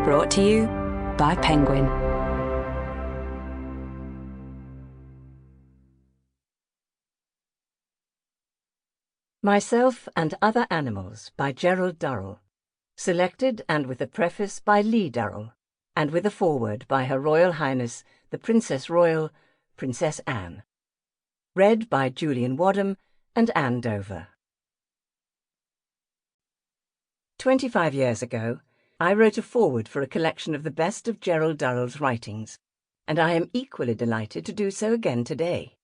Brought to you by Penguin. Myself and Other Animals by Gerald Durrell. Selected and with a preface by Lee Durrell, and with a foreword by Her Royal Highness the Princess Royal, Princess Anne. Read by Julian Wadham and Anne Dover. 25 years ago, I wrote a foreword for a collection of the best of Gerald Durrell's writings, and I am equally delighted to do so again today.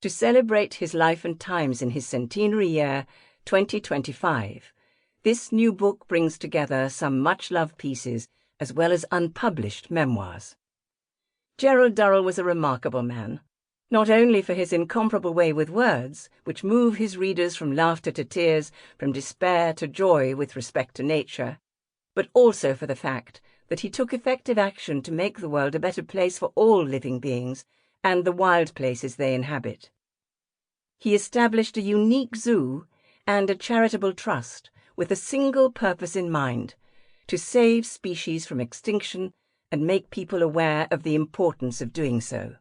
To celebrate his life and times in his centenary year, 2025, this new book brings together some much-loved pieces as well as unpublished memoirs. Gerald Durrell was a remarkable man, not only for his incomparable way with words, which move his readers from laughter to tears, from despair to joy with respect to nature, but also for the fact that he took effective action to make the world a better place for all living beings and the wild places they inhabit. He established a unique zoo and a charitable trust with a single purpose in mind: to save species from extinction and make people aware of the importance of doing so.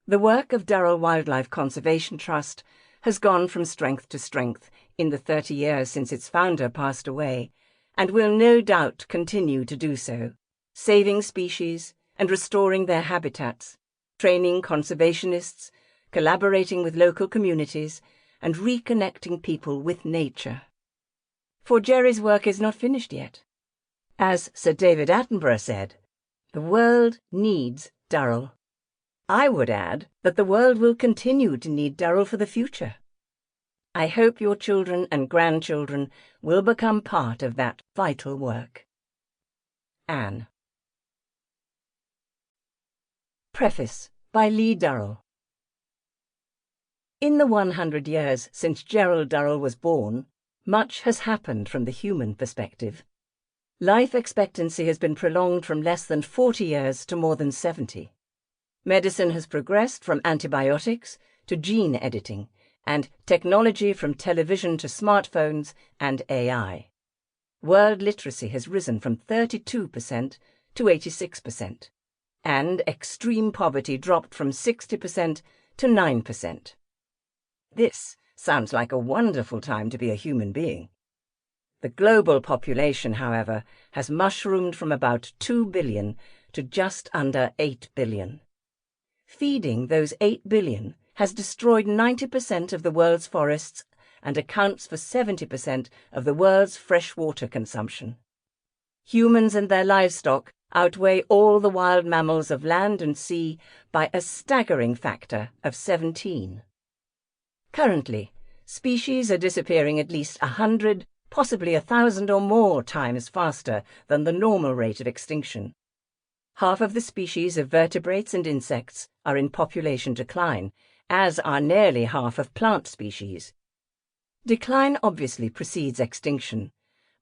The work of Durrell Wildlife Conservation Trust has gone from strength to strength in the 30 years since its founder passed away, and will no doubt continue to do so, saving species and restoring their habitats, training conservationists, collaborating with local communities, and reconnecting people with nature. For Jerry's work is not finished yet. As Sir David Attenborough said, "The world needs Durrell." I would add that the world will continue to need Durrell for the future. I hope your children and grandchildren will become part of that vital work. Anne. Preface by Lee Durrell. In the 100 years since Gerald Durrell was born, much has happened from the human perspective. Life expectancy has been prolonged from less than 40 years to more than 70. Medicine has progressed from antibiotics to gene editing, and technology from television to smartphones and AI. World literacy has risen from 32% to 86%, and extreme poverty dropped from 60% to 9%. This sounds like a wonderful time to be a human being. The global population, however, has mushroomed from about 2 billion to just under 8 billion. Feeding those 8 billion has destroyed 90% of the world's forests and accounts for 70% of the world's freshwater consumption. Humans and their livestock outweigh all the wild mammals of land and sea by a staggering factor of 17. Currently, species are disappearing at least 100, possibly 1,000 or more times faster than the normal rate of extinction. Half of the species of vertebrates and insects are in population decline, as are nearly half of plant species. Decline obviously precedes extinction,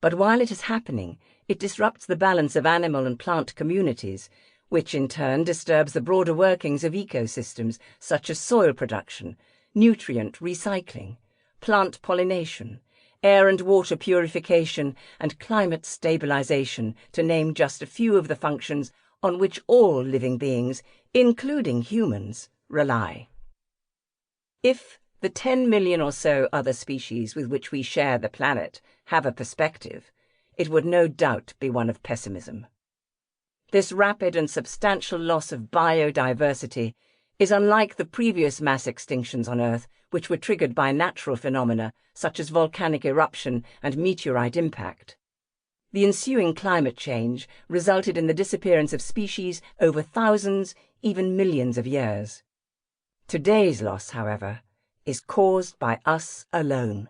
but while it is happening, it disrupts the balance of animal and plant communities, which in turn disturbs the broader workings of ecosystems such as soil production, nutrient recycling, plant pollination, air and water purification, and climate stabilization, to name just a few of the functions on which all living beings, including humans, rely. If the 10 million or so other species with which we share the planet have a perspective, it would no doubt be one of pessimism. This rapid and substantial loss of biodiversity is unlike the previous mass extinctions on Earth, which were triggered by natural phenomena such as volcanic eruption and meteorite impact. The ensuing climate change resulted in the disappearance of species over thousands, even millions of years. Today's loss, however, is caused by us alone,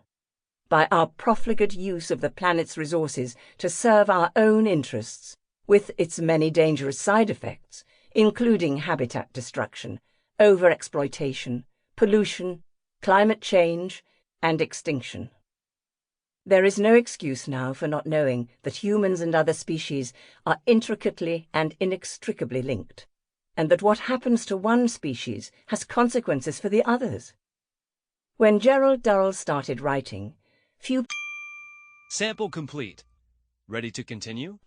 by our profligate use of the planet's resources to serve our own interests, with its many dangerous side effects, including habitat destruction, overexploitation, pollution, climate change, and extinction. There is no excuse now for not knowing that humans and other species are intricately and inextricably linked, and that what happens to one species has consequences for the others. When Gerald Durrell started writing, few... Sample complete. Ready to continue?